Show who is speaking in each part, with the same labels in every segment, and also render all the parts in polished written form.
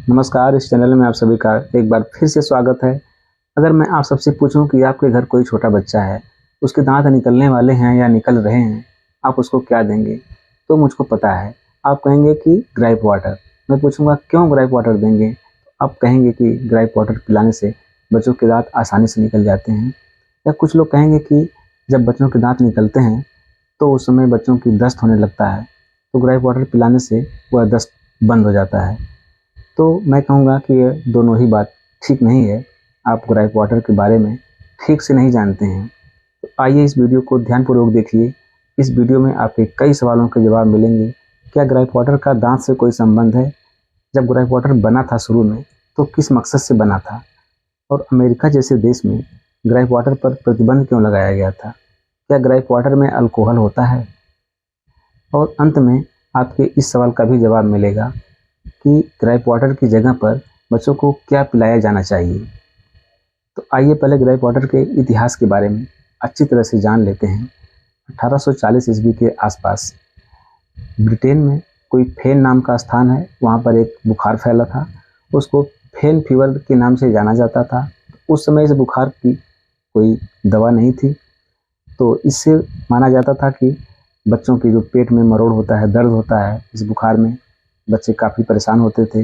Speaker 1: नमस्कार, इस चैनल में आप सभी का एक बार फिर से स्वागत है। अगर मैं आप सबसे पूछूं कि आपके घर कोई छोटा बच्चा है, उसके दांत निकलने वाले हैं या निकल रहे हैं, आप उसको क्या देंगे? तो मुझको पता है, आप कहेंगे कि ग्राइप वाटर। मैं पूछूंगा क्यों ग्राइप वाटर देंगे? तो आप कहेंगे कि ग्राइप वाटर पिलाने से बच्चों के दांत आसानी से निकल जाते हैं। या कुछ लोग कहेंगे कि जब बच्चों के दांत निकलते हैं, तो उस समय बच्चों की दस्त होने लगता है, तो ग्राइप वाटर पिलाने से वह दस्त बंद हो जाता है। तो मैं कहूँगा कि ये दोनों ही बात ठीक नहीं है। आप ग्राइप वाटर के बारे में ठीक से नहीं जानते हैं। तो आइए इस वीडियो को ध्यानपूर्वक देखिए। इस वीडियो में आपके कई सवालों के जवाब मिलेंगे। क्या ग्राइप वाटर का दांत से कोई संबंध है? जब ग्राइप वाटर बना था शुरू में, तो किस मकसद से बना था? और अमेरिका जैसे देश में ग्राइप वाटर पर प्रतिबंध क्यों लगाया गया था? क्या ग्राइप वाटर में अल्कोहल होता है? और अंत में आपके इस सवाल का भी जवाब मिलेगा कि ग्राइप वाटर की जगह पर बच्चों को क्या पिलाया जाना चाहिए। तो आइए पहले ग्राइप वाटर के इतिहास के बारे में अच्छी तरह से जान लेते हैं। 1840 ईस्वी के आसपास ब्रिटेन में कोई फेन नाम का स्थान है, वहाँ पर एक बुखार फैला था। उसको फेन फीवर के नाम से जाना जाता था। उस समय इस बुखार की कोई दवा नहीं थी, तो इससे माना जाता था कि बच्चों के जो पेट में मरोड़ होता है, दर्द होता है, इस बुखार में बच्चे काफ़ी परेशान होते थे,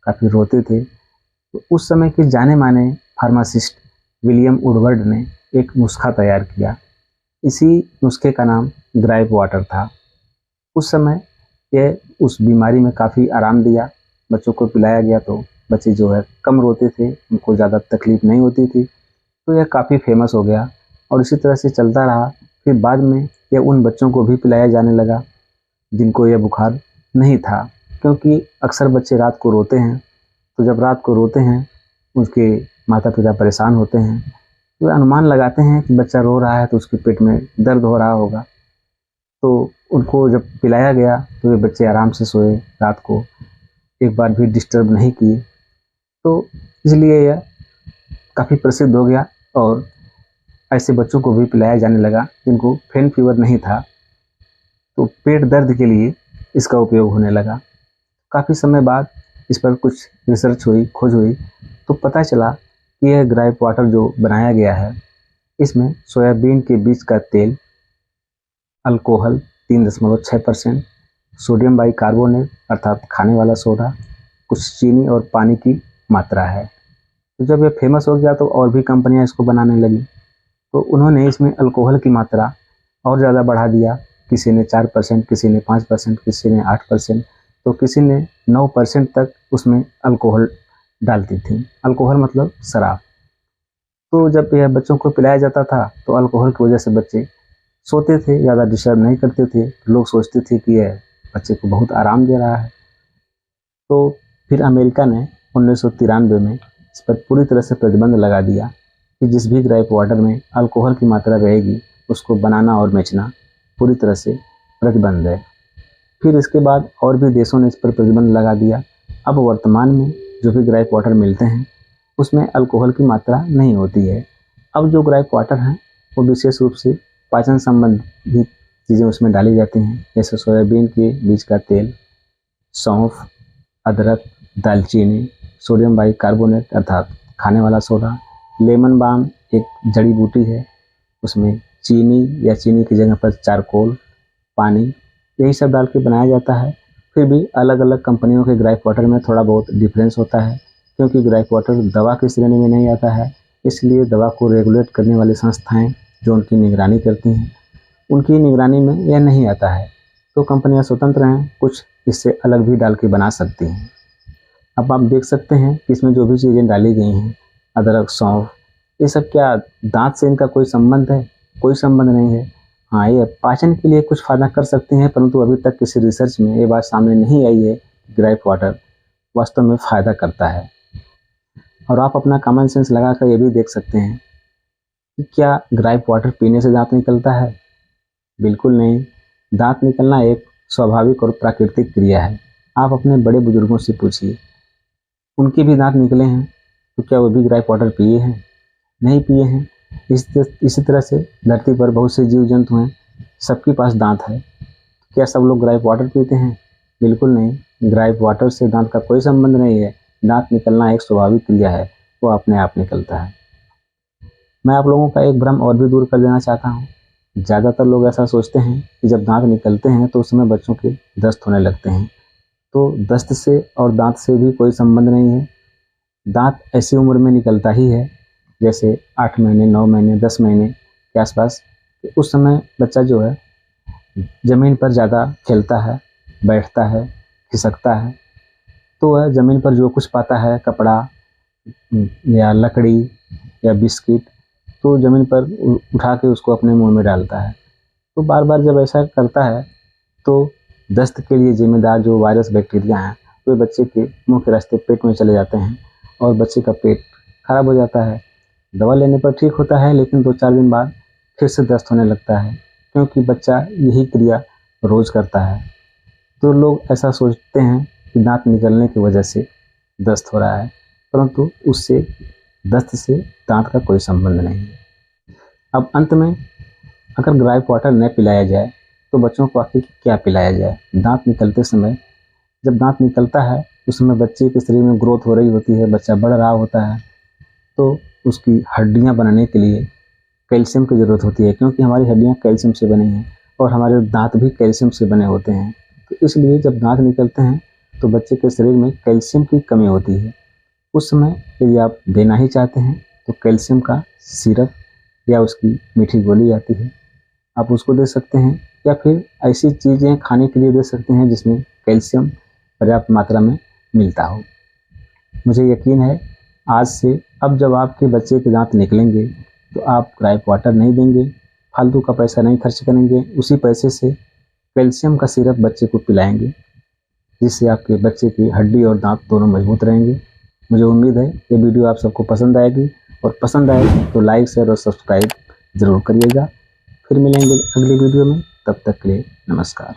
Speaker 1: काफ़ी रोते थे। तो उस समय के जाने माने फार्मासिस्ट विलियम वुडवर्ड ने एक नुस्खा तैयार किया। इसी नुस्खे का नाम ग्राइप वाटर था। उस समय यह उस बीमारी में काफ़ी आराम दिया। बच्चों को पिलाया गया तो बच्चे जो है कम रोते थे, उनको ज़्यादा तकलीफ नहीं होती थी। तो यह काफ़ी फेमस हो गया और इसी तरह से चलता रहा। फिर बाद में यह उन बच्चों को भी पिलाया जाने लगा जिनको यह बुखार नहीं था, क्योंकि अक्सर बच्चे रात को रोते हैं। तो जब रात को रोते हैं, उसके माता पिता परेशान होते हैं, तो वे अनुमान लगाते हैं कि बच्चा रो रहा है तो उसके पेट में दर्द हो रहा होगा। तो उनको जब पिलाया गया तो वे बच्चे आराम से सोए, रात को एक बार भी डिस्टर्ब नहीं किए। तो इसलिए यह काफ़ी प्रसिद्ध हो गया और ऐसे बच्चों को भी पिलाया जाने लगा जिनको फेन फीवर नहीं था, तो पेट दर्द के लिए इसका उपयोग होने लगा। काफ़ी समय बाद इस पर कुछ रिसर्च हुई, खोज हुई, तो पता चला कि यह ग्राइप वाटर जो बनाया गया है, इसमें सोयाबीन के बीज का तेल, अल्कोहल 3.6%, सोडियम बाइकार्बोनेट अर्थात खाने वाला सोडा, कुछ चीनी और पानी की मात्रा है। तो जब यह फेमस हो गया तो और भी कंपनियां इसको बनाने लगी, तो उन्होंने इसमें अल्कोहल की मात्रा और ज़्यादा बढ़ा दिया। किसी ने 4%, किसी ने 5%, किसी ने 8%, तो किसी ने 9% तक उसमें अल्कोहल डालती थी। अल्कोहल मतलब शराब। तो जब यह बच्चों को पिलाया जाता था तो अल्कोहल की वजह से बच्चे सोते थे, ज़्यादा डिस्टर्ब नहीं करते थे। लोग सोचते थे कि यह बच्चे को बहुत आराम दे रहा है। तो फिर अमेरिका ने 1993 में इस पर पूरी तरह से प्रतिबंध लगा दिया कि जिस भी ग्राइप वाटर में अल्कोहल की मात्रा रहेगी, उसको बनाना और बेचना पूरी तरह से प्रतिबंध है। फिर इसके बाद और भी देशों ने इस पर प्रतिबंध लगा दिया। अब वर्तमान में जो भी ग्राइप वाटर मिलते हैं, उसमें अल्कोहल की मात्रा नहीं होती है। अब जो ग्राइप वाटर हैं, वो विशेष रूप से पाचन संबंधी चीज़ें उसमें डाली जाती हैं, जैसे सोयाबीन के बीज का तेल, सौंफ, अदरक, दालचीनी, सोडियम बाइकार्बोनेट अर्थात खाने वाला सोडा, लेमन बाम एक जड़ी बूटी है, उसमें चीनी या चीनी की जगह पर चारकोल, पानी, यही सब डाल के बनाया जाता है। फिर भी अलग अलग कंपनियों के ग्राइप वाटर में थोड़ा बहुत डिफरेंस होता है, क्योंकि ग्राइप वाटर दवा की श्रेणी में नहीं आता है। इसलिए दवा को रेगुलेट करने वाली संस्थाएं जो उनकी निगरानी करती हैं, उनकी निगरानी में यह नहीं आता है। तो कंपनियां स्वतंत्र हैं, कुछ इससे अलग भी डाल के बना सकती हैं। अब आप देख सकते हैं कि इसमें जो भी चीज़ें डाली गई हैं, अदरक, सौंफ, ये सब क्या दांत से इनका कोई संबंध है? कोई संबंध नहीं है। हाँ, ये पाचन के लिए कुछ फ़ायदा कर सकते हैं, परंतु अभी तक किसी रिसर्च में ये बात सामने नहीं आई है कि ग्राइप वाटर वास्तव में फ़ायदा करता है। और आप अपना कॉमन सेंस लगा कर ये भी देख सकते हैं कि क्या ग्राइप वाटर पीने से दांत निकलता है? बिल्कुल नहीं। दांत निकलना एक स्वाभाविक और प्राकृतिक क्रिया है। आप अपने बड़े बुजुर्गों से पूछिए, उनके भी दांत निकले हैं, तो क्या वो भी ग्राइप वाटर पिए हैं? नहीं पिए हैं। इसी तरह से धरती पर बहुत से जीव जंतु हैं, सबके पास दांत है। क्या सब लोग ग्राइप वाटर पीते हैं? बिल्कुल नहीं। ग्राइप वाटर से दांत का कोई संबंध नहीं है। दांत निकलना एक स्वाभाविक क्रिया है, वो अपने आप निकलता है। मैं आप लोगों का एक भ्रम और भी दूर कर देना चाहता हूँ। ज़्यादातर लोग ऐसा सोचते हैं कि जब दांत निकलते हैं तो उस समय बच्चों के दस्त होने लगते हैं। तो दस्त से और दांत से भी कोई संबंध नहीं है। दांत ऐसी उम्र में निकलता ही है, जैसे 8 महीने, 9 महीने, 10 महीने के आसपास। उस समय बच्चा जो है ज़मीन पर ज़्यादा खेलता है, बैठता है, खिसकता है। तो वह ज़मीन पर जो कुछ पाता है, कपड़ा या लकड़ी या बिस्किट, तो ज़मीन पर उठा के उसको अपने मुंह में डालता है। तो बार बार जब ऐसा करता है तो दस्त के लिए जिम्मेदार जो वायरस बैक्टीरिया हैं वे बच्चे के मुंह के रास्ते पेट में चले जाते हैं और बच्चे का पेट खराब हो जाता है। दवा लेने पर ठीक होता है, लेकिन 2-4 दिन बाद फिर से दस्त होने लगता है, क्योंकि बच्चा यही क्रिया रोज करता है। तो लोग ऐसा सोचते हैं कि दांत निकलने की वजह से दस्त हो रहा है, परंतु उससे दस्त से दांत का कोई संबंध नहीं है। अब अंत में अगर ग्राइप वाटर न पिलाया जाए तो बच्चों को आखिर क्या पिलाया जाए? दांत निकलते समय, जब दांत निकलता है उस समय बच्चे के शरीर में ग्रोथ हो रही होती है, बच्चा बढ़ रहा होता है, तो उसकी हड्डियां बनाने के लिए कैल्शियम की ज़रूरत होती है, क्योंकि हमारी हड्डियां कैल्शियम से बनी हैं और हमारे दांत भी कैल्शियम से बने होते हैं। तो इसलिए जब दांत निकलते हैं तो बच्चे के शरीर में कैल्शियम की कमी होती है। उस समय यदि आप देना ही चाहते हैं तो कैल्शियम का सिरप या उसकी मीठी गोली आती है, आप उसको दे सकते हैं, या फिर ऐसी चीज़ें खाने के लिए दे सकते हैं जिसमें कैल्शियम पर्याप्त मात्रा में मिलता हो। मुझे यकीन है आज से अब जब आपके बच्चे के दांत निकलेंगे तो आप ग्राइप वाटर नहीं देंगे, फालतू का पैसा नहीं खर्च करेंगे, उसी पैसे से कैल्शियम का सिरप बच्चे को पिलाएंगे, जिससे आपके बच्चे की हड्डी और दांत दोनों मजबूत रहेंगे। मुझे उम्मीद है ये वीडियो आप सबको पसंद आएगी, और पसंद आए तो लाइक, शेयर और सब्सक्राइब ज़रूर करिएगा। फिर मिलेंगे अगली वीडियो में, तब तक के लिए नमस्कार।